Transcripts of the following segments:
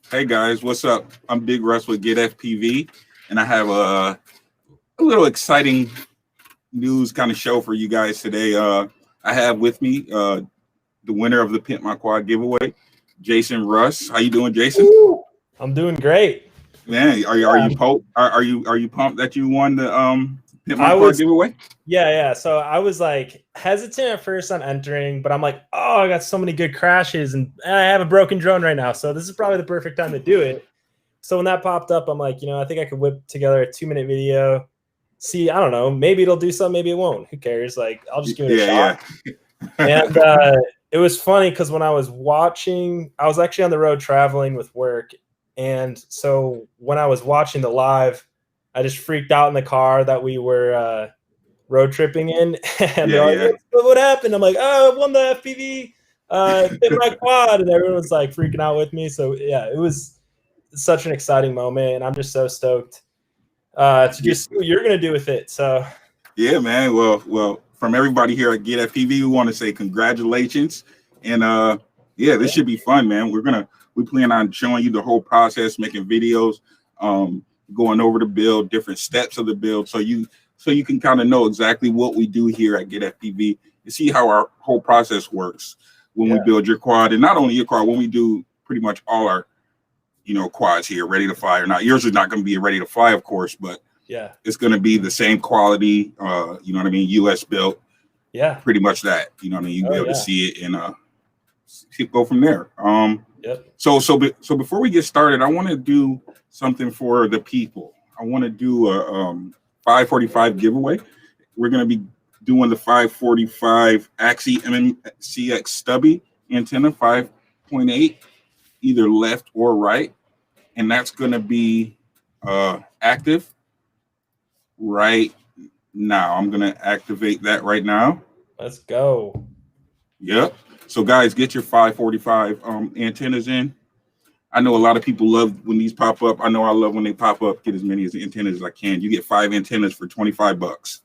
Hey guys, what's up? I'm Big Russ with GetFPV, and I have a little exciting news kind of show for you guys today. I have with me the winner of the Pimp My Quad giveaway, Jason Russ. How you doing, Jason? Woo! I'm doing great. Man, are you pumped that you won the Pimp My I Quad was, giveaway? yeah. So I was like hesitant at first on entering, but I'm like, oh, I got so many good crashes and I have a broken drone right now. So this is probably the perfect time to do it. So when that popped up, I'm like, I think I could whip together a 2-minute video. See, I don't know, maybe it'll do something, maybe it won't. Who cares? Like, I'll just give it a shot. And it was funny because when I was watching, I was actually on the road traveling with work. And so when I was watching the live, I just freaked out in the car that we were road tripping in. And they're like, what happened? I'm like, oh, I won the FPV, Pimp My Quad. And everyone was like freaking out with me. So yeah, it was such an exciting moment. And I'm just so stoked to just see what you're going to do with it. So yeah, man. Well, from everybody here at GetFPV, we want to say congratulations. And this should be fun, man. We plan on showing you the whole process, making videos, going over the build, different steps of the build, so you can kind of know exactly what we do here at GetFPV and see how our whole process works when we build your quad. And not only your quad, when we do pretty much all our quads here, ready to fly or not. Yours is not going to be ready to fly, of course, but it's going to be the same quality, you know what I mean, US built. Yeah, pretty much that. You know what I mean? You'll be able to see it and go from there. So before we get started, I want to do something for the people. I want to do a 545 giveaway. We're going to be doing the 545 AXI MMCX stubby antenna 5.8, either left or right, and that's going to be active right now. I'm going to activate that right now. Let's go. Yep. So guys, get your 545 antennas in. I know a lot of people love when these pop up. I know I love when they pop up. Get as many antennas as I can. You get 5 antennas for $25.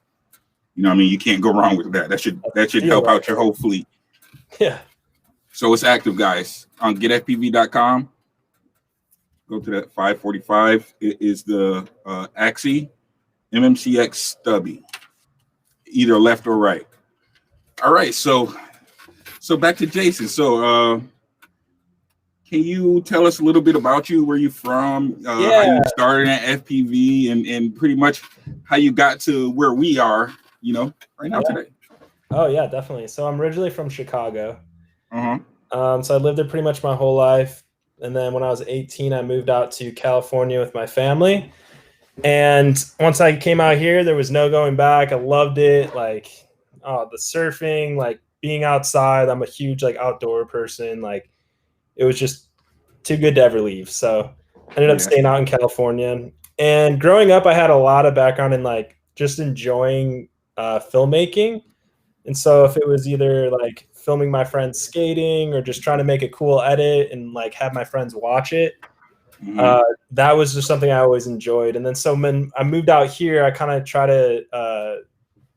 You know what I mean? You can't go wrong with that. That should help out your whole fleet. Yeah. So it's active, guys. On getfpv.com. Go to that 545. It is the AXI MMCX stubby, either left or right. All right, so back to Jason. So can you tell us a little bit about you, where you're from, how you started at FPV, and pretty much how you got to where we are, right now today? Oh yeah, definitely. So I'm originally from Chicago. So I lived there pretty much my whole life. And then when I was 18, I moved out to California with my family. And once I came out here, there was no going back. I loved it. Like, the surfing, like being outside. I'm a huge outdoor person. Like, it was just too good to ever leave. So I ended up staying out in California. And growing up, I had a lot of background in just enjoying filmmaking. And so if it was either filming my friends skating or just trying to make a cool edit and have my friends watch it, that was just something I always enjoyed. And then so when I moved out here, I kind of try to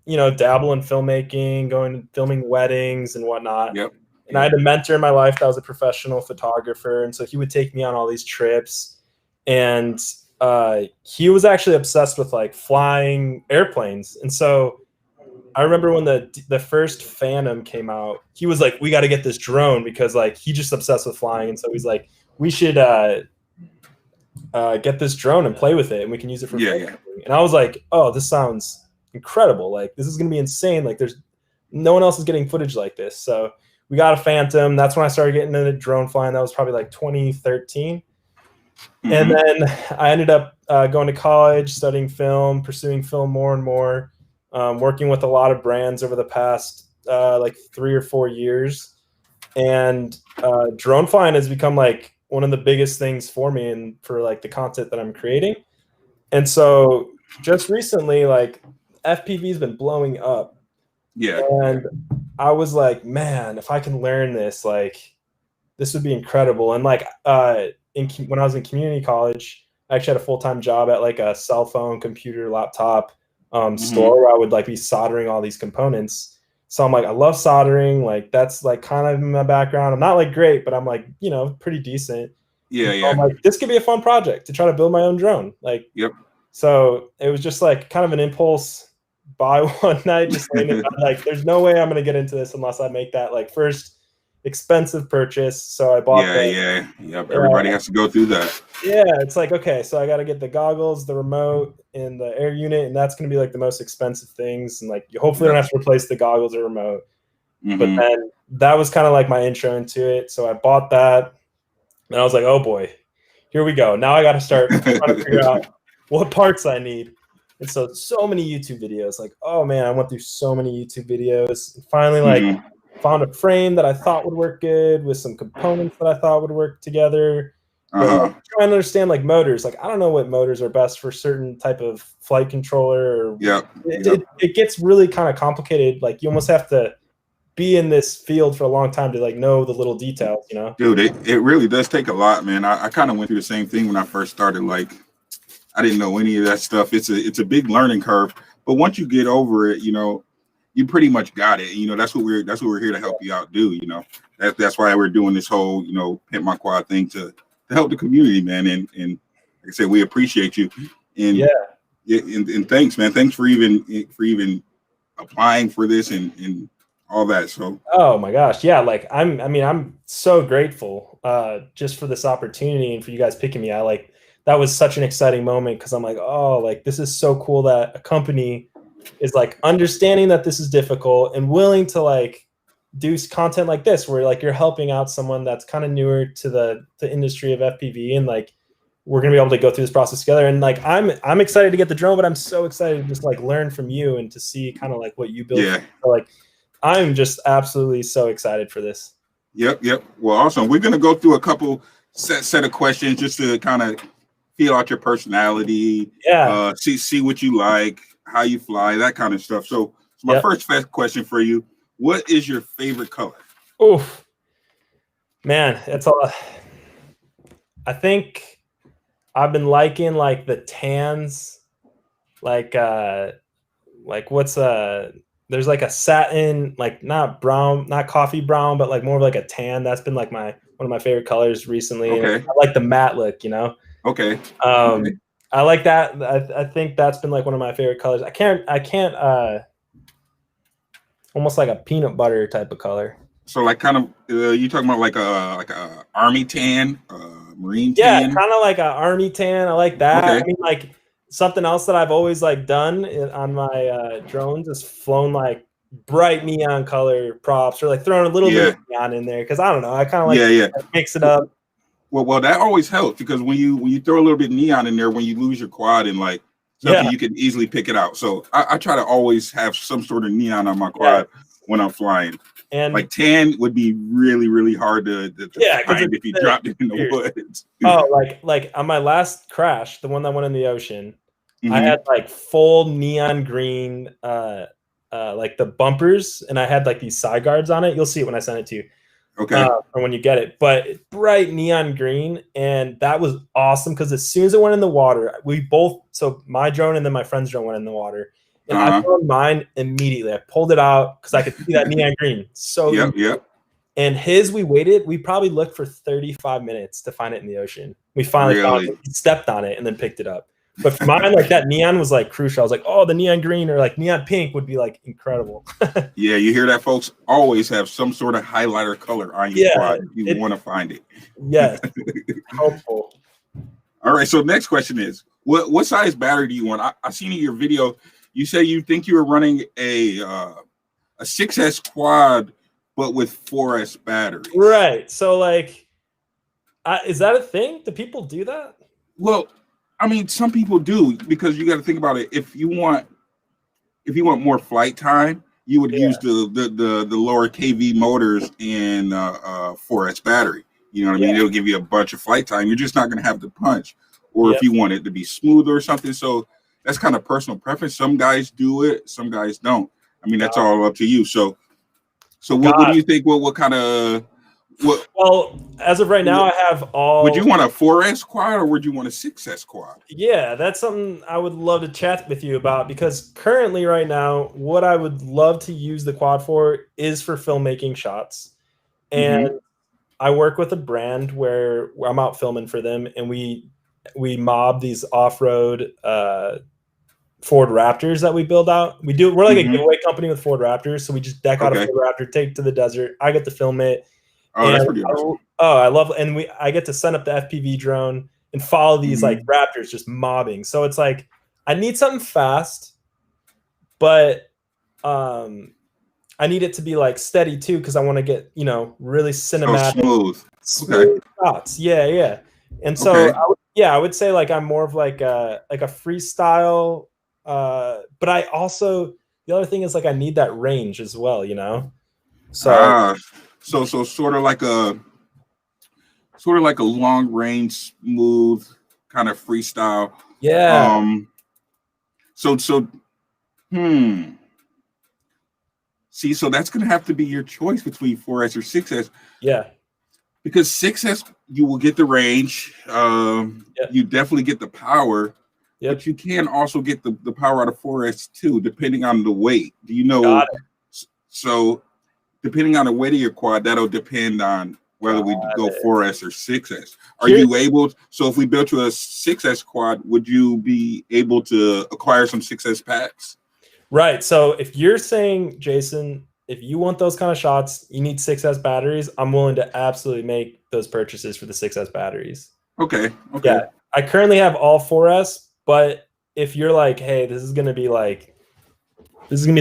dabble in filmmaking, filming weddings and whatnot. And I had a mentor in my life that was a professional photographer, and so he would take me on all these trips. And he was actually obsessed with flying airplanes. And so I remember when the first Phantom came out, he was like, we got to get this drone because he just obsessed with flying. And so he's like, we should get this drone and play with it, and we can use it for filming. And I was like, oh, this sounds incredible. This is going to be insane. There's no one else is getting footage like this. So we got a Phantom. That's when I started getting into drone flying. That was probably 2013. And then I ended up going to college, studying film, pursuing film more and more, working with a lot of brands over the past 3 or 4 years. And drone flying has become one of the biggest things for me and for the content that I'm creating. And so just recently, FPV has been blowing up. And I was like, man, if I can learn this, this would be incredible. And when I was in community college, I actually had a full-time job at a cell phone, computer, laptop store where I would be soldering all these components. So I'm like, I love soldering. That's kind of my background. I'm not great, but I'm pretty decent. Yeah, I'm like, this could be a fun project to try to build my own drone. Like, yep. So it was just like kind of an impulse buy one night, just laying in bed, like, there's no way I'm going to get into this unless I make that like first expensive purchase. So I bought Yep. Everybody has to go through that. Yeah, it's like, okay, so I got to get the goggles, the remote, and the air unit, and that's going to be like the most expensive things. And like, you hopefully don't have to replace the goggles or remote. But then that was kind of like my intro into it. So I bought that, and I was like, oh boy, here we go. Now I got to start trying to figure out what parts I need. And so many YouTube videos, like, oh man, I went through so many YouTube videos. And finally, like, found a frame that I thought would work good with some components that I thought would work together. But like, trying to understand like motors, like I don't know what motors are best for certain type of flight controller. It gets really kind of complicated. Like you almost have to be in this field for a long time to like know the little details, you know? Dude, it really does take a lot, man. I kind of went through the same thing when I first started. Like I didn't know any of that stuff. It's a big learning curve, but once you get over it, you know, you pretty much got it. You know, that's what we're here to help you out do. You know, that's why we're doing this whole, you know, Pimp My Quad thing to help the community, man. And like I said, we appreciate you. And and thanks, man. Thanks for even applying for this and all that. So oh my gosh, yeah, like I'm so grateful just for this opportunity and for you guys picking me. That was such an exciting moment because I'm like, oh, like this is so cool that a company is like understanding that this is difficult and willing to like do content like this where like you're helping out someone that's kind of newer to the industry of FPV, and like we're gonna be able to go through this process together. And like I'm excited to get the drone, but I'm so excited to just like learn from you and to see kind of like what you build. Yeah. So, like I'm just absolutely so excited for this. Yep. Well, awesome. We're gonna go through a couple set of questions just to kind of feel out your personality. Yeah. See what you like, how you fly, that kind of stuff. So my first question for you: what is your favorite color? Oof, man, it's all. I think I've been liking like the tans, like what's there's like a satin, like not brown, not coffee brown, but like more of like a tan. That's been like one of my favorite colors recently. Okay. I like the matte look, you know. Okay. I like that. I think that's been like one of my favorite colors. I can't almost like a peanut butter type of color. So like kind of you talking about like a army tan, marine tan? Yeah, kind of like an army tan. I like that. Okay. I mean, like something else that I've always like done on my drones is flown like bright neon color props or like throwing a little bit of neon in there because I don't know. I kind of like mix it up. Well, that always helps because when you throw a little bit of neon in there, when you lose your quad and like something, you can easily pick it out. So I try to always have some sort of neon on my quad when I'm flying. And like tan would be really, really hard to find if you dropped it in the woods. Oh, like on my last crash, the one that went in the ocean, I had like full neon green like the bumpers, and I had like these side guards on it. You'll see it when I send it to you. Okay. Or when you get it, but bright neon green, and that was awesome because as soon as it went in the water, so my drone and then my friend's drone went in the water, and I found mine immediately. I pulled it out because I could see that neon green. So yep. And we probably looked for 35 minutes to find it in the ocean. We finally found it, stepped on it, and then picked it up. But for mine, like that neon was like crucial. I was like, oh, the neon green or like neon pink would be like incredible. Yeah, you hear that, folks? Always have some sort of highlighter color on your quad if you want to find it. Yes, helpful. All right, so next question is, what size battery do you want? I seen in your video, you say you think you were running a 6S quad, but with 4S battery. Right. So like, is that a thing? Do people do that? Well, I mean, some people do because you got to think about it. If you want more flight time, you would use the lower kV motors and 4S battery. You know what I mean? It'll give you a bunch of flight time. You're just not going to have the punch. Or if you want it to be smoother or something. So that's kind of personal preference. Some guys do it, some guys don't. I mean, that's all up to you. So what do you think? What kind of Well, as of right now, I have all. Would you want a 4S quad or would you want a 6S quad? Yeah, that's something I would love to chat with you about because currently, right now, what I would love to use the quad for is for filmmaking shots, and I work with a brand where I'm out filming for them, and we mob these off-road Ford Raptors that we build out. We're like a giveaway company with Ford Raptors, so we just deck out a Ford Raptor, take it to the desert. I get to film it. Oh, that's pretty awesome. I love, and I get to send up the FPV drone and follow these like Raptors just mobbing. So it's like I need something fast, but I need it to be like steady too, because I want to get, really cinematic, smooth shots. Yeah. And so I would say like I'm more of like a freestyle. But I also, the other thing is like I need that range as well, So so sort of like a long range, smooth kind of freestyle. Yeah. See, so that's going to have to be your choice between 4S or 6S. Yeah. Because 6S, you will get the range. You definitely get the power. Yep. But you can also get the power out of 4S too, depending on the weight. Do you know? Got it. So depending on the weight of your quad, that'll depend on whether we go 4S or 6S. Are you able? So if we built you a 6S quad, would you be able to acquire some 6S packs? Right. So if you're saying, Jason, if you want those kind of shots, you need 6S batteries, I'm willing to absolutely make those purchases for the 6S batteries. Okay. Yeah. I currently have all 4S, but if you're like, hey, this is going to be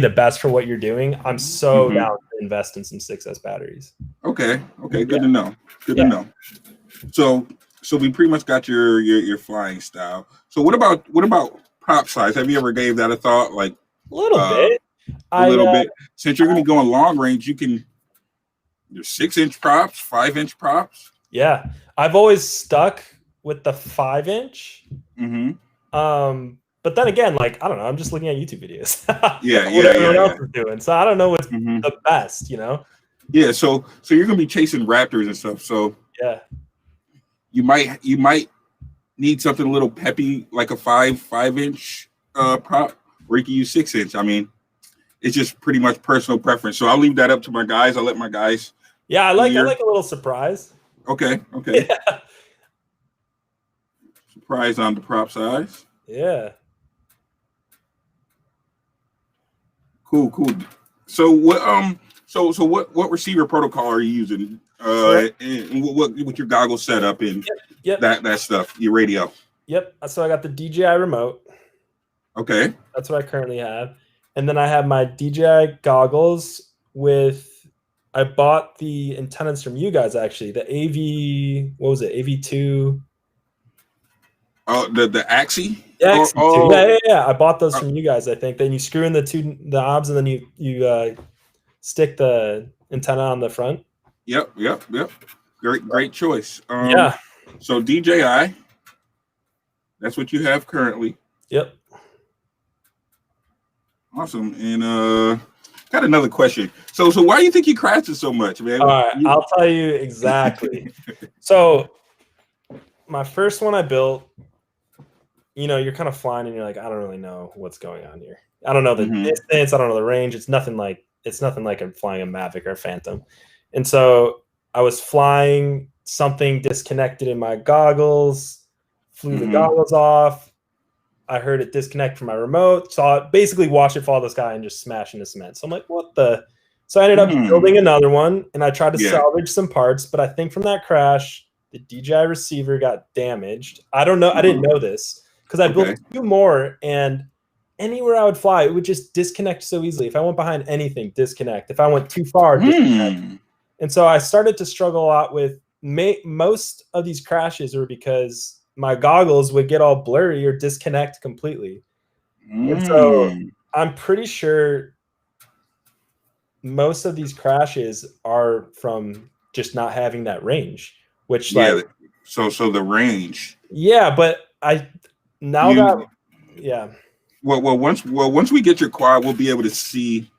the best for what you're doing, I'm so down to invest in some 6S batteries. Okay. Good to know. Good to know. So we pretty much got your flying style. So what about prop size? Have you ever gave that a thought? Like a little bit. A little bit. Since you're going to be going long range, your 6-inch props, 5-inch props. Yeah, I've always stuck with the 5-inch. But then again, like I don't know, I'm just looking at YouTube videos. What everyone else is doing, so I don't know what's the best, Yeah, so you're going to be chasing Raptors and stuff. So yeah, you might need something a little peppy, like a 5-inch prop, or you can use 6-inch. I mean, it's just pretty much personal preference. So I'll leave that up to my guys. I'll let my guys. Yeah, I like a little surprise. Okay. Yeah. Surprise on the prop size. Yeah. Cool. So what so what receiver protocol are you using? And what your goggles set up and that stuff, your radio. Yep. So I got the DJI remote. Okay. That's what I currently have. And then I have my DJI goggles I bought the antennas from you guys, actually. The AV, what was it? AV2. Oh, the Axie? Yeah. I bought those from you guys, I think. Then you screw in the knobs and then you stick the antenna on the front. Yep. Great choice. Yeah. So DJI, that's what you have currently. Yep. Awesome. And got another question. So why do you think you crashed it so much, man? All right, I'll tell you exactly. So my first one I built, you're kind of flying and you're like, I don't really know what's going on here. I don't know the distance. I don't know the range. It's nothing like I'm flying a Mavic or a Phantom. And so I was flying, something disconnected in my goggles, flew the goggles off. I heard it disconnect from my remote, basically watched it follow this guy and just smash into cement. So I'm like, what the? So I ended up building another one and I tried to salvage some parts, but I think from that crash, the DJI receiver got damaged. I don't know. I didn't know this because I built 2 more and anywhere I would fly, it would just disconnect so easily. If I went behind anything, disconnect. If I went too far, disconnect. And so I started to struggle a lot with most of these crashes were because my goggles would get all blurry or disconnect completely. And so I'm pretty sure most of these crashes are from just not having that range, which so the range. Yeah, but once we get your quad, we'll be able to see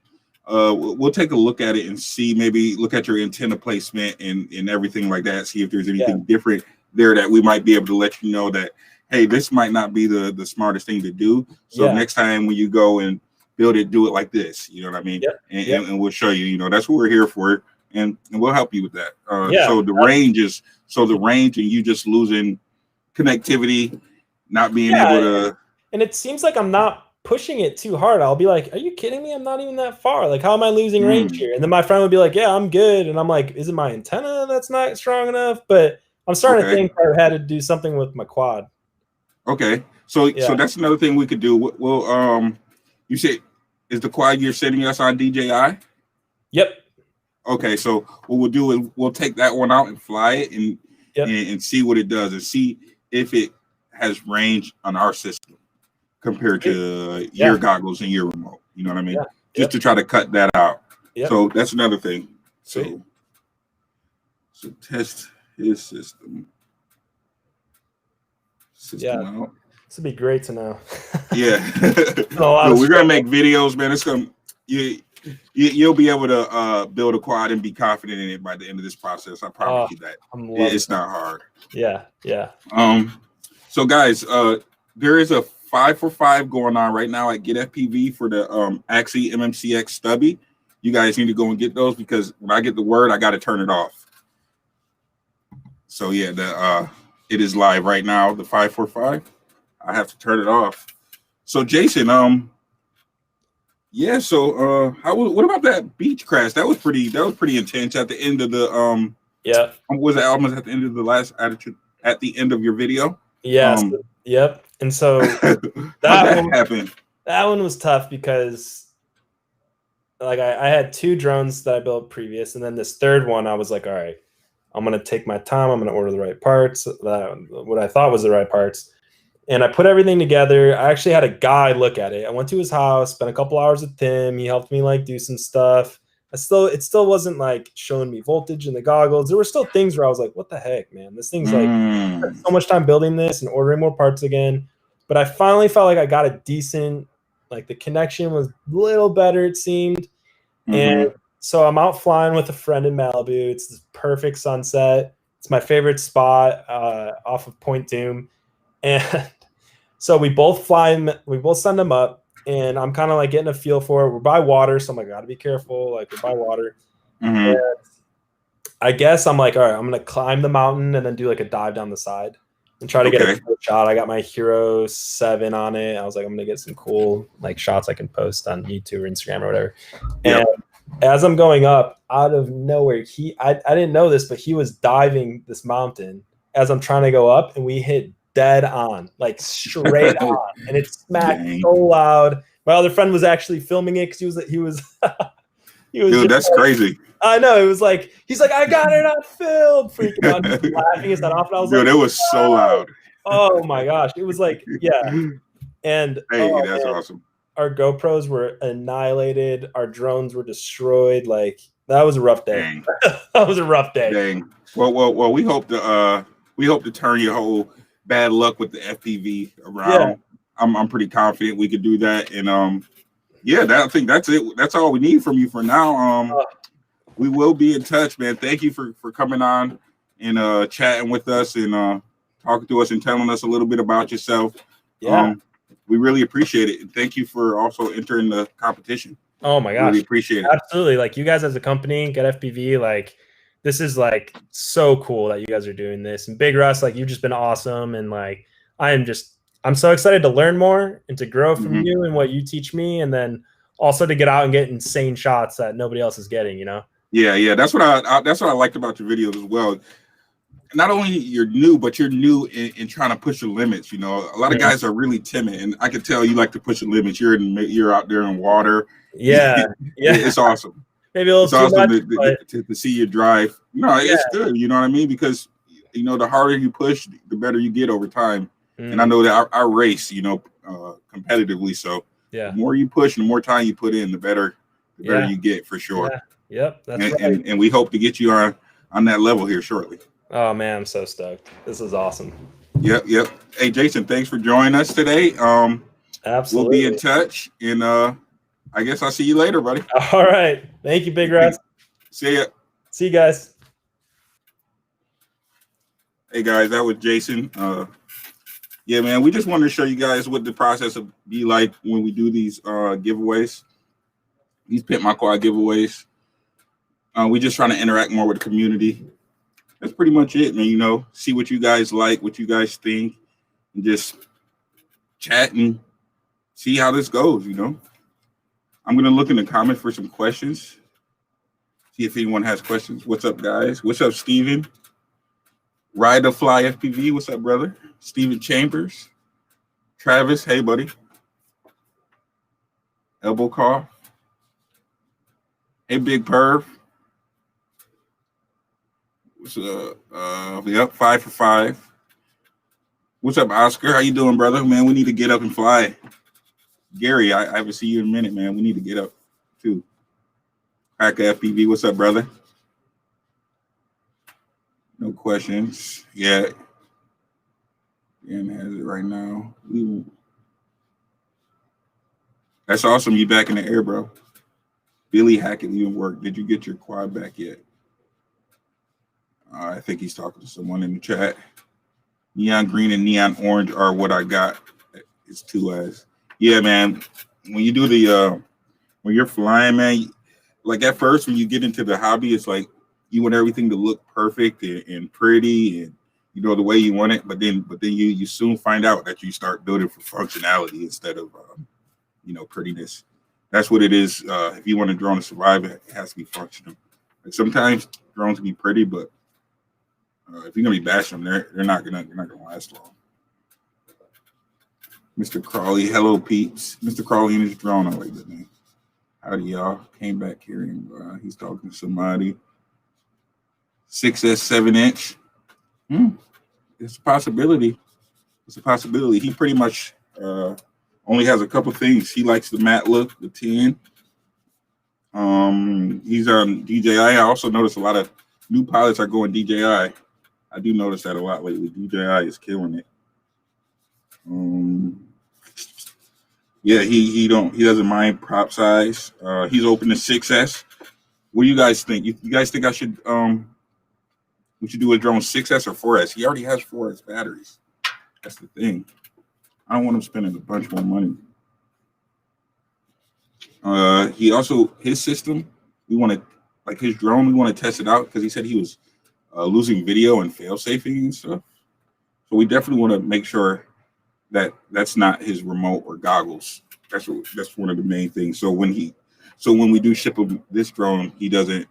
we'll take a look at it and see, maybe look at your antenna placement and everything like that, see if there's anything different there that we might be able to let you know that, hey, this might not be the smartest thing to do. So next time when you go and build it, do it like this. You know what I mean? And we'll show you. That's what we're here for. and we'll help you with that. Yeah. So the range and you just losing connectivity, not being able to. And it seems like I'm not pushing it too hard. I'll be like, are you kidding me? I'm not even that far. Like, how am I losing range here? And then my friend would be like, yeah, I'm good. And I'm like, is it my antenna that's not strong enough? But I'm starting to think I had to do something with my quad. Okay. So that's another thing we could do. We'll you said, is the quad you're sending us on DJI? Yep. Okay, so what we'll do is we'll take that one out and fly it and see what it does and see if it has range on our system compared to your goggles and your remote. You know what I mean? Just to try to cut that out. So that's another thing. So test his system out. This would be great to know. We're gonna make videos, man. It's gonna you'll be able to build a quad and be confident in it by the end of this process. I promise you that. It's not hard. Yeah. So guys, there is a 5-for-5 going on right now at GetFPV for the Axie MMCX stubby. You guys need to go and get those because when I get the word, I got to turn it off. So yeah, it is live right now. The 5-for-5. I have to turn it off. So Jason, what about that beach crash? That was pretty intense at the end of the was it almost at the end of the last attitude at the end of your video? Yes. Yep. And so that happened. That one was tough because like I had 2 drones that I built previous, and then this third one I was like, all right, I'm gonna take my time, I'm gonna order the right parts, what I thought was the right parts. And I put everything together. I actually had a guy look at it. I went to his house, spent a couple hours with him. He helped me like do some stuff. It still wasn't like showing me voltage in the goggles. There were still things where I was like, what the heck, man? This thing's like I spent so much time building this and ordering more parts again. But I finally felt like I got a decent, like the connection was a little better, it seemed. And so I'm out flying with a friend in Malibu. It's this perfect sunset. It's my favorite spot off of Point Doom. And so we both send them up, and I'm kind of like getting a feel for it. We're by water, so I'm like, gotta be careful. Like, we're by water. And I guess I'm like, all right, I'm gonna climb the mountain and then do like a dive down the side and try to get a cool shot. I got my Hero 7 on it. I was like, I'm gonna get some cool like shots I can post on YouTube or Instagram or whatever. And as I'm going up, out of nowhere, I didn't know this, but he was diving this mountain as I'm trying to go up, and we hit dead on, like straight on, and it smacked so loud. My other friend was actually filming it because he was dude, that's crazy. I know. It was like he's like, I got it on film, freaking out, laughing his head off, and I was like, it was so loud. Oh my gosh, it was like and that's awesome. Our GoPros were annihilated. Our drones were destroyed. Like, that was a rough day. That was a rough day. Dang. Well, we hope to turn your whole bad luck with the FPV around. I'm pretty confident we could do that. And I think that's it. That's all we need from you for now. We will be in touch, man. Thank you for coming on and chatting with us and talking to us and telling us a little bit about yourself. We really appreciate it. And thank you for also entering the competition. Oh my gosh. Really appreciate it. Absolutely. Like, you guys as a company, GetFPV, like, this is like so cool that you guys are doing this. And Big Russ, like, you've just been awesome. And like, I'm so excited to learn more and to grow from you and what you teach me. And then also to get out and get insane shots that nobody else is getting, you know? Yeah. That's what I liked about your videos as well. Not only you're new, but you're new in trying to push your limits. You know, a lot of guys are really timid, and I can tell you like to push your limits. You're out there in water. Yeah. It's awesome. Maybe a little it's too awesome much, to see you drive. It's good. You know what I mean? Because the harder you push, the better you get over time. And I know that I race, competitively. So the more you push and the more time you put in, the better you get for sure. Yep, that's right. And we hope to get you on that level here shortly. Oh man, I'm so stoked. This is awesome. Yep. Hey Jason, thanks for joining us today. Absolutely. We'll be in touch, and I guess I'll see you later, buddy. All right. Thank you, Big Russ. See ya. See you guys. Hey guys, that was Jason. Yeah, man, we just wanted to show you guys what the process will be like when we do these giveaways, these Pimp My Quad giveaways. We just trying to interact more with the community. That's pretty much it, man. You know, see what you guys like, what you guys think, and just chat and see how this goes. You know, I'm gonna look in the comments for some questions. See if anyone has questions. What's up, guys? What's up, Steven? Ride the Fly FPV. What's up, brother? Steven Chambers. Travis. Hey, buddy. Elbow Cough. Hey, Big Perv. What's up? Yep, 5 for 5. What's up, Oscar? How you doing, brother? Man, we need to get up and fly. Gary, I haven't seen you in a minute, man. We need to get up too. Hacker FPV, what's up, brother? No questions. Yeah. Dan has it right now. That's awesome. You back in the air, bro. Billy Hackett leaving work. Did you get your quad back yet? I think he's talking to someone in the chat. Neon green and neon orange are what I got. It's 2S. Yeah, man. When you do the when you're flying, man, like at first when you get into the hobby, it's like you want everything to look perfect and pretty and you know the way you want it. But then you soon find out that you start building for functionality instead of you know, prettiness. That's what it is. If you want a drone to survive, it has to be functional. Like sometimes drones can be pretty, but if you're gonna be bashing them, they're not gonna last long. Mr. Crawley, hello peeps. Mr. Crawley and his drone, I like that name. Howdy y'all. Came back here and he's talking to somebody. 6S 7-inch. It's a possibility. It's a possibility. He pretty much only has a couple things. He likes the matte look, the 10. He's on DJI. I also noticed a lot of new pilots are going DJI. I do notice that a lot lately. DJI is killing it. Yeah, he doesn't mind prop size. He's open to 6S. What do you guys think? You guys think I should we should do a drone 6S or 4S? He already has 4S batteries. That's the thing. I don't want him spending a bunch more money. He also his system. We want to like his drone. We want to test it out because he said he was losing video and fail safing and stuff. So we definitely want to make sure that that's not his remote or goggles. That's one of the main things. So when we do ship him this drone, he doesn't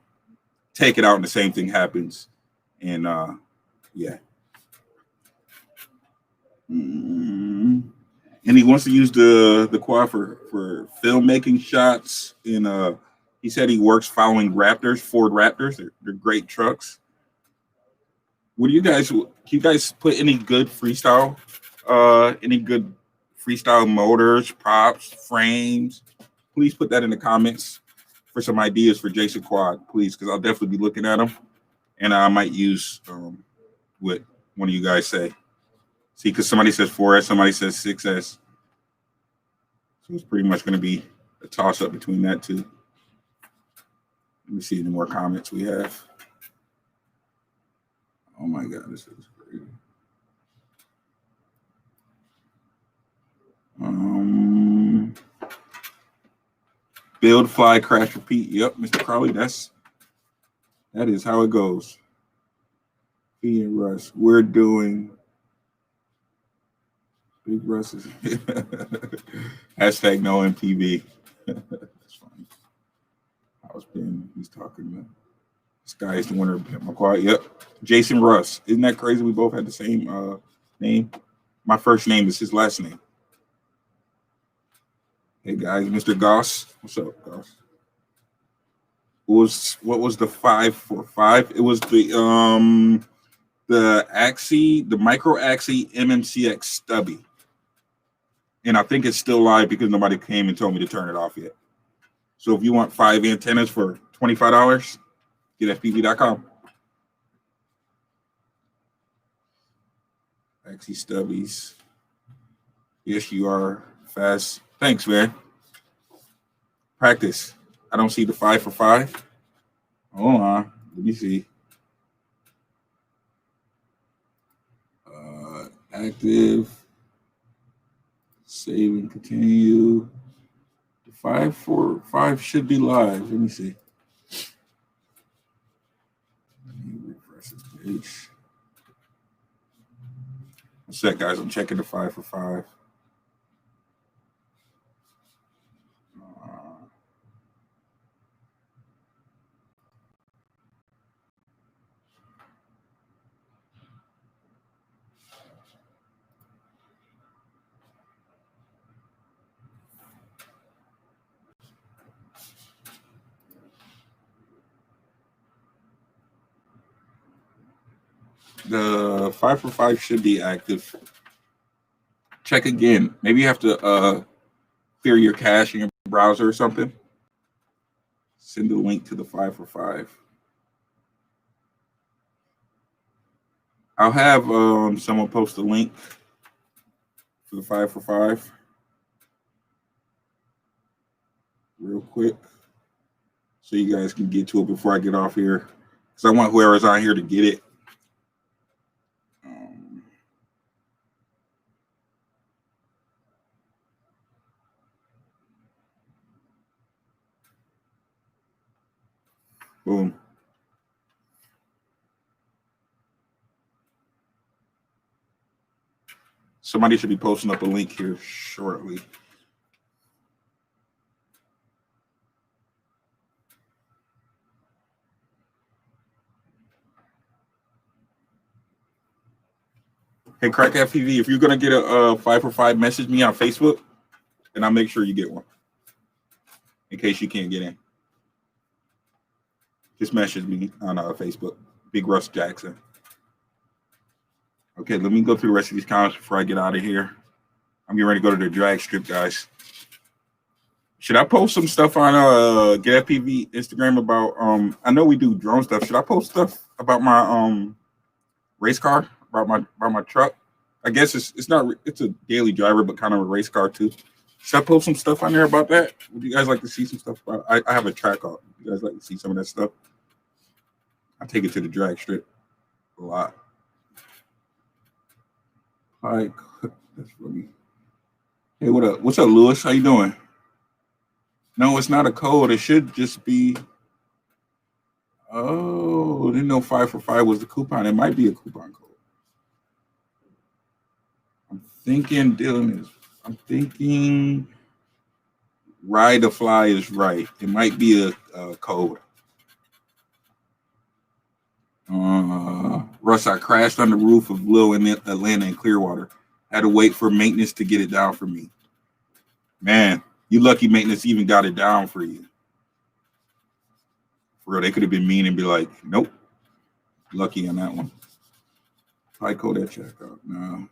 take it out and the same thing happens. And yeah. And he wants to use the quad for filmmaking shots. And he said he works following Raptors, Ford Raptors. They're great trucks. What do you guys? Can you guys put any good freestyle motors, props, frames? Please put that in the comments for some ideas for Jason Quad, please, because I'll definitely be looking at them, and I might use what one of you guys say. See, because somebody says 4S, somebody says 6S, so it's pretty much going to be a toss up between that two. Let me see any more comments we have. Oh my God, this is crazy. Build, fly, crash, repeat. Yep, Mr. Crowley, that is how it goes. He and Russ, we're doing Big Russ is hashtag no MTV. That's funny. I was being he's talking to this guy is the winner of Pimp My Quad. Yep. Jason Russ. Isn't that crazy? We both had the same name. My first name is his last name. Hey guys, Mr. Goss. What's up, Goss? What was the 545? It was the Axie, the micro Axie MMCX stubby. And I think it's still live because nobody came and told me to turn it off yet. So if you want 5 antennas for $25, GetFPV.com. Axie stubbies. Yes, you are fast. Thanks, man. Practice. I don't see the 5 for 5. Hold on. Let me see. Active. Save and continue. The 5 for 5 should be live. Let me see. H. One sec, guys. I'm checking the 5 for 5. The 5 for 5 should be active. Check again. Maybe you have to clear your cache in your browser or something. Send a link to the 5 for 5. I'll have someone post a link for the 5 for 5 real quick so you guys can get to it before I get off here, because I want whoever's on here to get it. Boom. Somebody should be posting up a link here shortly. Hey, Crack FPV, if you're going to get a 5 for 5, message me on Facebook, and I'll make sure you get one in case you can't get in. Just message me on Facebook, Big Russ Jackson. Okay, let me go through the rest of these comments before I get out of here. I'm getting ready to go to the drag strip, guys. Should I post some stuff on GetFPV Instagram about I know we do drone stuff. Should I post stuff about my race car, about my truck? I guess it's a daily driver, but kind of a race car too. Should I post some stuff on there about that? Would you guys like to see some stuff about it? I have a track off. Would you guys like to see some of that stuff? I take it to the drag strip a lot. Like, that's funny. Hey, what up? What's up, Lewis? How you doing? No, it's not a code. It should just be. Oh, didn't know 5 for 5 was the coupon. It might be a coupon code. I'm thinking Dylan is. I'm thinking Ride to Fly is right. It might be a code. Russ, I crashed on the roof of Lil in Atlanta and Clearwater. Had to wait for maintenance to get it down for me. Man, you lucky maintenance even got it down for you. For real, they could have been mean and be like, nope. Lucky on that one. Probably code that checkout. No.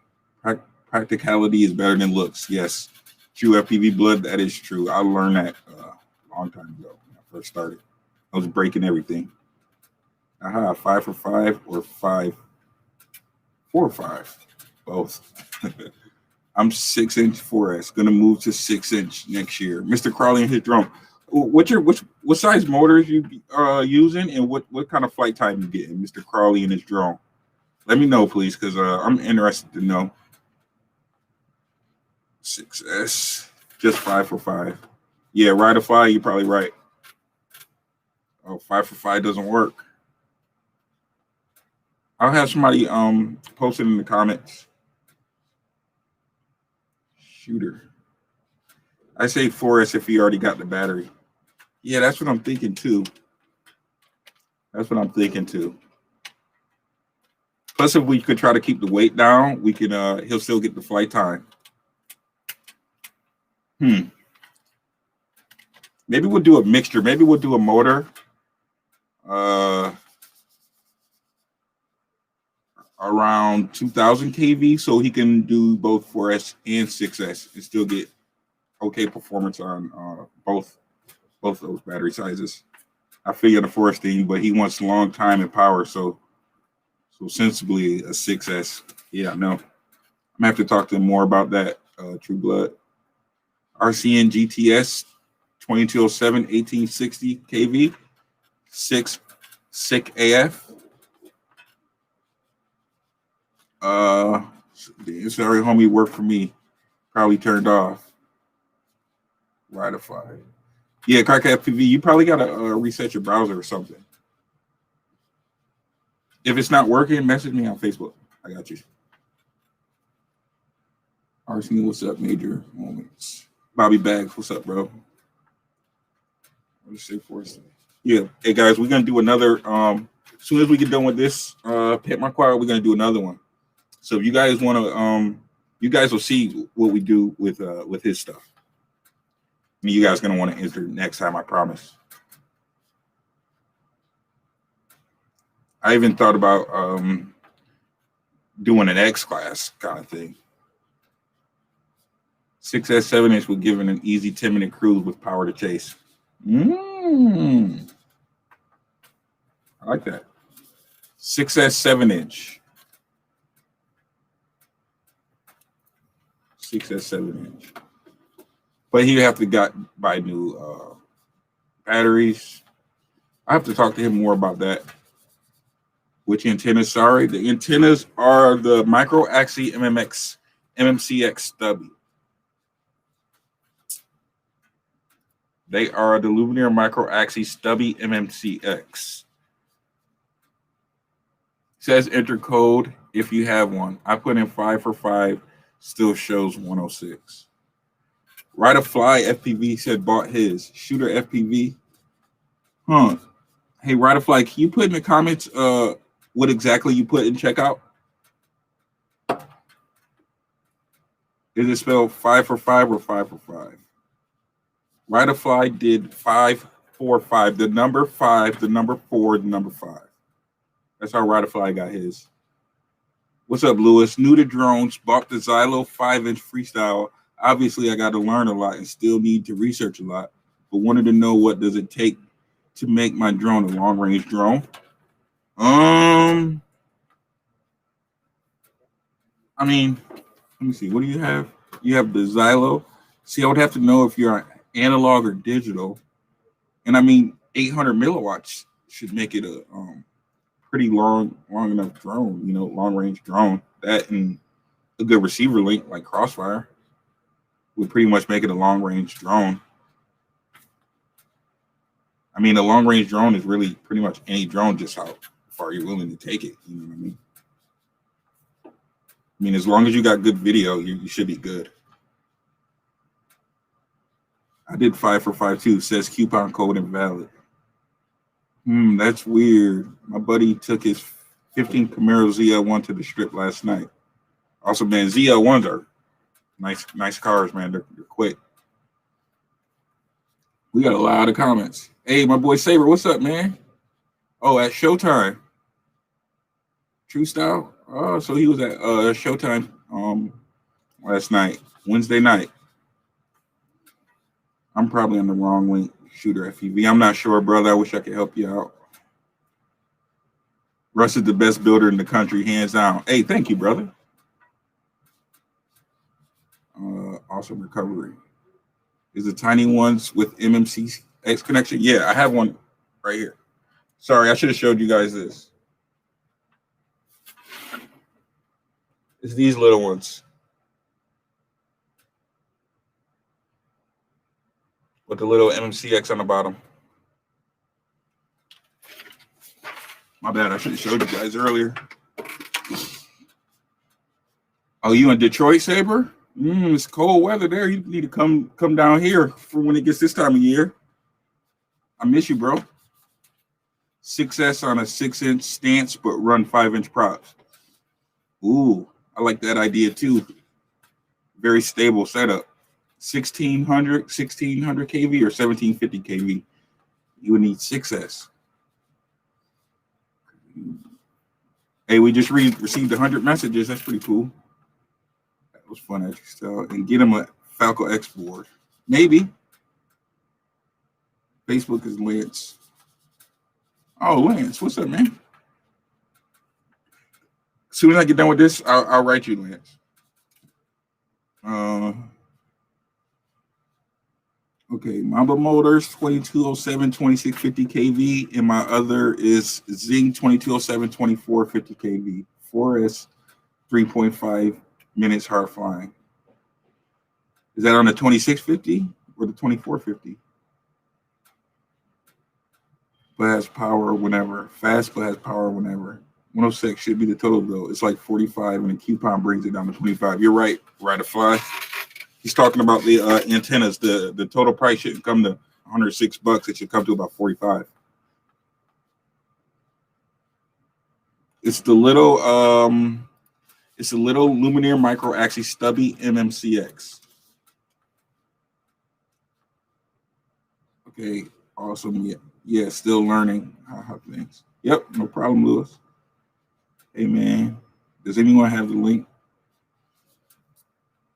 Practicality is better than looks. Yes. True FPV blood, that is true. I learned that a long time ago when I first started. I was breaking everything. Aha, 5 for 5 or 5 for 5. Both. I'm 6-inch 4S. Gonna move to 6-inch next year. Mr. Crawley and his drone. What size motors you using, and what kind of flight time you getting, Mr. Crawley and his drone? Let me know, please, because I'm interested to know. 6S, just 5 for 5. Yeah, Ride to Fly, you're probably right. Oh, 5 for 5 doesn't work. I'll have somebody post it in the comments. Shooter. I say 4S if he already got the battery. Yeah, that's what I'm thinking too. That's what I'm thinking too. Plus, if we could try to keep the weight down, we can he'll still get the flight time. Maybe we'll do a mixture. Maybe we'll do a motor. Around 2,000 kV, so he can do both 4S and 6S and still get okay performance on both those battery sizes. I feel you on the 4S thing, but he wants long time and power, so sensibly a 6S. Yeah, no. I'm gonna have to talk to him more about that. True Blood. RCN GTS 2207 1860 kV 6 sick AF. Sorry, homie, worked for me. Probably turned off. Ride to Fly. Yeah, Crack FPV, you probably gotta reset your browser or something. If it's not working, message me on Facebook. I got you. Arsenal, what's up? Major moments. Bobby Bags, what's up, bro? Let's say for us. Yeah. Hey guys, we're gonna do another. As soon as we get done with this, Pimp My Quad, we're gonna do another one. So if you guys want to, you guys will see what we do with his stuff. And you guys gonna want to enter next time, I promise. I even thought about doing an X class kind of thing. 6S 7-inch would give an easy 10-minute cruise with power to chase. I like that. 6S 7-inch. 6S 7-inch. But he have to buy new batteries. I have to talk to him more about that. Which antennas? Sorry, the antennas are the micro axis MMCX stubby. They are the Lumineer micro axis stubby MMCX. Says enter code if you have one. I put in 5 for 5, still shows 106. Ride a Fly FPV said bought his. Shooter FPV. Huh. Hey, Ride a Fly, can you put in the comments what exactly you put in checkout? Is it spelled 5 for 5 or 5 for 5? Ride a Fly did 5 4 5. The number 5, the number 4, the number 5. That's how Ride a Fly got his. What's up, Lewis? New to drones, bought the Xylo 5-inch freestyle. Obviously, I got to learn a lot and still need to research a lot, but wanted to know what does it take to make my drone a long-range drone. I mean, let me see. What do you have? You have the Xylo. See, I would have to know if you're analog or digital. And I mean, 800 milliwatts should make it a pretty long enough drone, you know, long range drone. That and a good receiver link like Crossfire would pretty much make it a long range drone. I mean, a long range drone is really pretty much any drone, just how far you're willing to take it. You know what I mean? I mean, as long as you got good video, you should be good. I did 5 for 5 too. Says coupon code invalid. That's weird. My buddy took his 15 Camaro ZL1 to the strip last night. Also, man, ZL1s are nice cars, man. They're quick. We got a lot of comments. Hey, my boy Saber, what's up, man? Oh, at Showtime. True Style. Oh, so he was at Showtime last night, Wednesday night. I'm probably on the wrong link. Shooter FPV. I'm not sure, brother. I wish I could help you out. Russ is the best builder in the country, hands down. Hey, thank you, brother. Awesome recovery. Is the tiny ones with MMCX connection? Yeah, I have one right here. Sorry, I should have showed you guys this. It's these little ones. With the little MMCX on the bottom. My bad, I should have showed you guys earlier. Oh, you in Detroit, Saber? It's cold weather there. You need to come down here for when it gets this time of year. I miss you, bro. 6S on a 6-inch stance, but run 5-inch props. Ooh, I like that idea too. Very stable setup. 1600 kV or 1750 kV. You would need 6S. Hey, we just received 100 messages. That's pretty cool. That was fun, actually. And get him a Falco X board. Maybe. Facebook is Lance. Oh, Lance, what's up, man? As soon as I get done with this, I'll write you, Lance. Okay, Mamba Motors 2207 2650 kV, and my other is Zing 2207 2450 kV. 4S 3.5 minutes hard flying. Is that on the 2650 or the 2450? But has power whenever. Fast, but has power whenever. 106 should be the total though. It's like 45, and the coupon brings it down to 25. You're right, right to fly. He's talking about the antennas. The total price shouldn't come to $106. It should come to about 45. It's the little Lumineer Micro Axis Stubby MMCX. Okay, awesome. Yeah, still learning how things. Yep, no problem, Lewis. Hey man, does anyone have the link?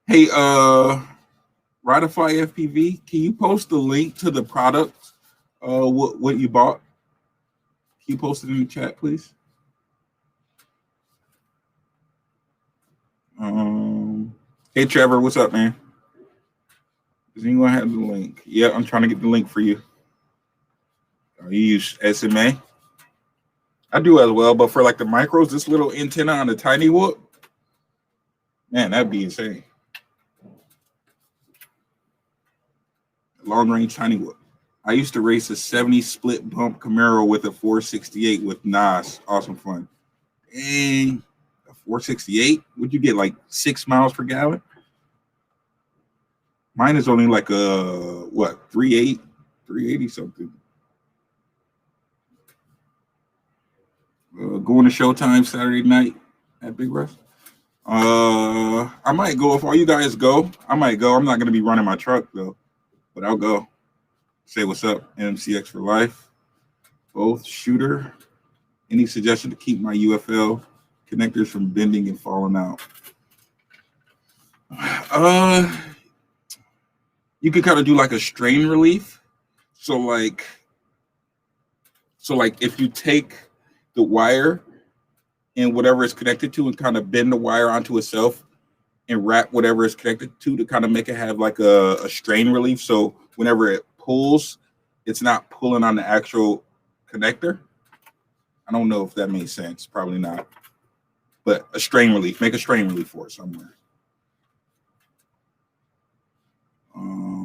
Hey, Radify FPV, can you post the link to the product? What you bought? Can you post it in the chat, please? Hey Trevor, what's up, man? Does anyone have the link? Yeah, I'm trying to get the link for you. You use SMA? I do as well, but for like the micros, this little antenna on the tiny whoop, man, that'd be insane. Long range tiny whoop. I used to race a 70 split bump Camaro with a 468 with Nas. Awesome fun. And a 468? Would you get like 6 miles per gallon? Mine is only like a what, 380 something. Going to Showtime Saturday night at Big Rush. I might go if all you guys go. I might go. I'm not gonna be running my truck though, but I'll go. Say what's up, MCX for life. Both shooter. Any suggestion to keep my UFL connectors from bending and falling out? You could kind of do like a strain relief. So like if you take the wire and whatever it's connected to and kind of bend the wire onto itself and wrap whatever it's connected to kind of make it have like a strain relief. So whenever it pulls, it's not pulling on the actual connector. I don't know if that makes sense. Probably not. But a strain relief. Make a strain relief for it somewhere.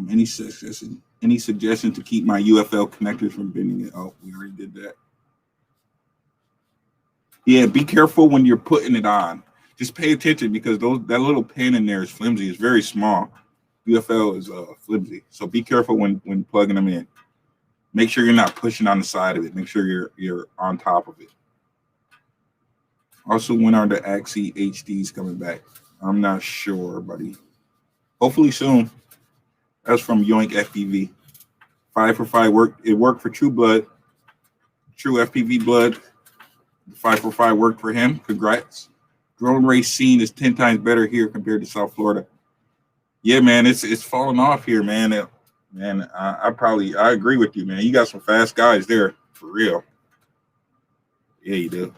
Any suggestion to keep my UFL connectors from bending it? Oh, we already did that. Yeah, be careful when you're putting it on. Just pay attention because that little pin in there is flimsy. It's very small. UFL is flimsy, so be careful when plugging them in. Make sure you're not pushing on the side of it. Make sure you're on top of it. Also, when are the Axie HDs coming back? I'm not sure, buddy. Hopefully soon. That's from Yoink FPV. 5 for 5 worked. It worked for True Blood. True FPV Blood. 5 for 5 worked for him. Congrats. Drone race scene is 10 times better here compared to South Florida. Yeah, man, it's falling off here, man. I agree with you, man. You got some fast guys there, for real. Yeah, you do.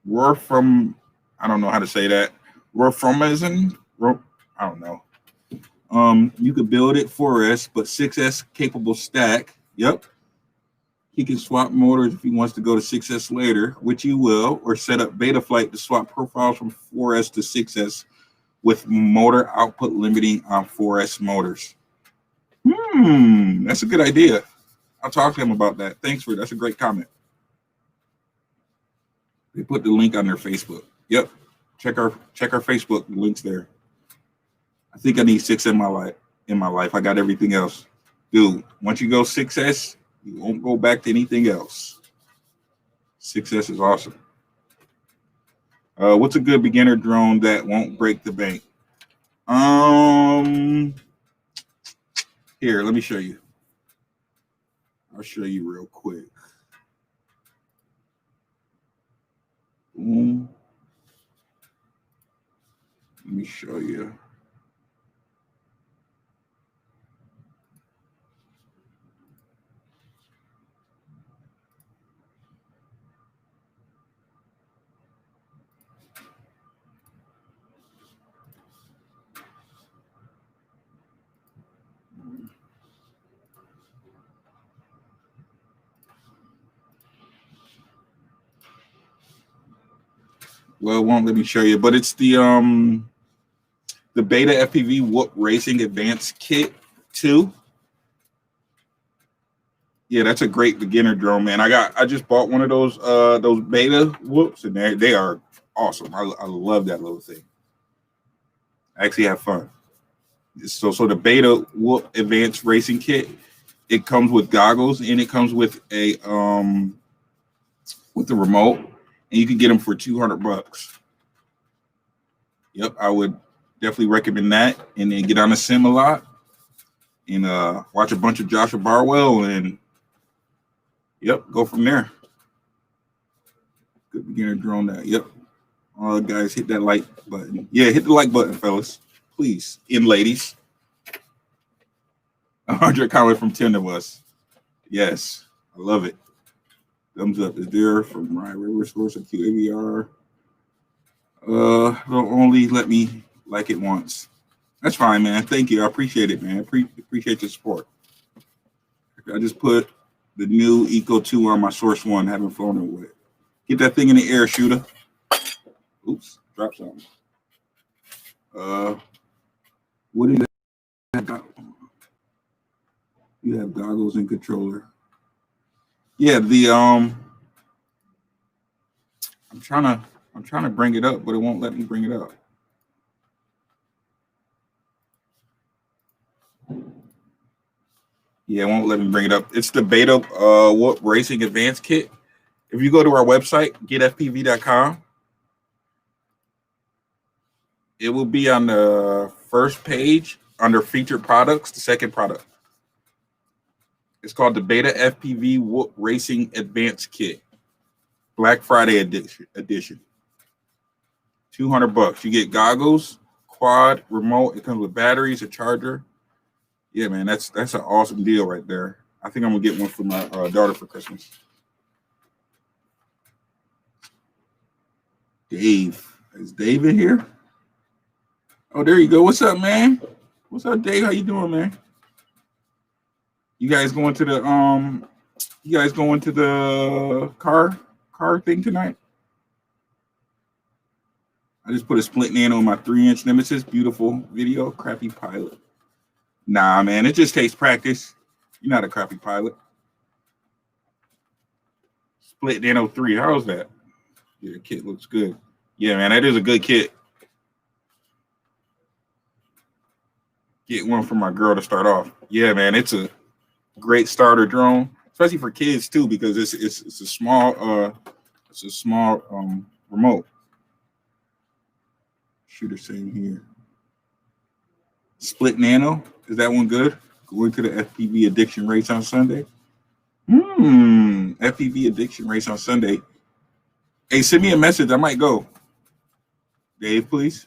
Roar from, I don't know how to say that. Roar from I don't know. You could build it 4S, but 6S capable stack. Yep. He can swap motors if he wants to go to 6S later, which he will, or set up beta flight to swap profiles from 4S to 6S with motor output limiting on 4S motors. That's a good idea. I'll talk to him about that. Thanks for that's a great comment. They put the link on their Facebook. Yep. Check our Facebook. The link's there. I think I need 6 in my life. I got everything else. Dude, once you go 6S, you won't go back to anything else. 6S is awesome. What's a good beginner drone that won't break the bank? Here, let me show you. I'll show you real quick. Let me show you. Well, it won't let me show you, but it's the Beta FPV Whoop Racing Advanced Kit 2. Yeah, that's a great beginner drone, man. I just bought one of those beta whoops, and they are awesome. I love that little thing. I actually have fun. So the beta whoop advanced racing kit, it comes with goggles and it comes with a with the remote, and you can get them for $200. Yep, I would definitely recommend that. And then get on a sim a lot and watch a bunch of Joshua Barwell and yep, go from there. Good beginner drone that. Yep. All guys, hit that like button. Yeah, hit the like button, fellas. Please. And ladies. 100 comment from 10 of us. Yes. I love it. Thumbs up is there from Ryan River Source of QAVR. They'll only let me like it once. That's fine, man. Thank you. I appreciate it, man. Appreciate your support. I just put the new Eco 2 on my Source 1. Haven't flown it with it. Get that thing in the air, shooter. Oops, drop something. What do you have? You have goggles and controller. Yeah, I'm trying to bring it up, but it won't let me bring it up. Yeah, it won't let me bring it up. It's the beta whoop racing advanced kit. If you go to our website, getfpv.com, it will be on the first page under featured products, the second product. It's called the Beta FPV Whoop Racing Advanced Kit, Black Friday edition. $200. You get goggles, quad, remote. It comes with batteries, a charger. Yeah, man, that's an awesome deal right there. I think I'm gonna get one for my daughter for Christmas. Dave, is Dave in here? Oh, there you go. What's up, man? What's up, Dave? How you doing, man? You guys going to the car thing tonight? I just put a split nano on my 3-inch Nemesis. Beautiful video. Crappy pilot. Nah, man, it just takes practice. You're not a crappy pilot. Split nano 3. How's that? Yeah, the kit looks good. Yeah, man, that is a good kit. Get one for my girl to start off. Yeah, man, it's a great starter drone, especially for kids too, because it's a small remote. Shooter saying here. Split nano, is that one good? Going to the FPV addiction race on Sunday. FPV addiction race on Sunday. Hey, send me a message. I might go. Dave, please.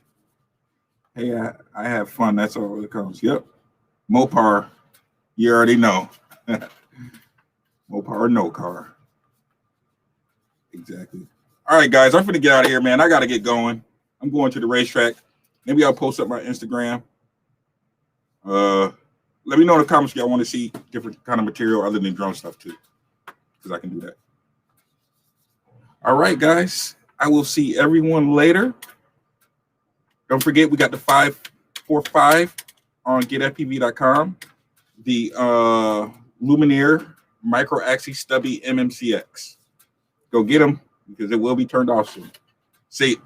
Hey, I have fun. That's all that counts. Yep. Mopar, you already know. Mopar or no car. Exactly. All right, guys, I'm going to get out of here, man. I got to get going. I'm going to the racetrack. Maybe I'll post up my Instagram. Let me know in the comments if y'all want to see different kind of material other than drone stuff too, because I can do that. All right, guys. I will see everyone later. Don't forget, we got the 545 on getfpv.com. The Lumineer Micro Axis Stubby MMCX. Go get them because it will be turned off soon. See.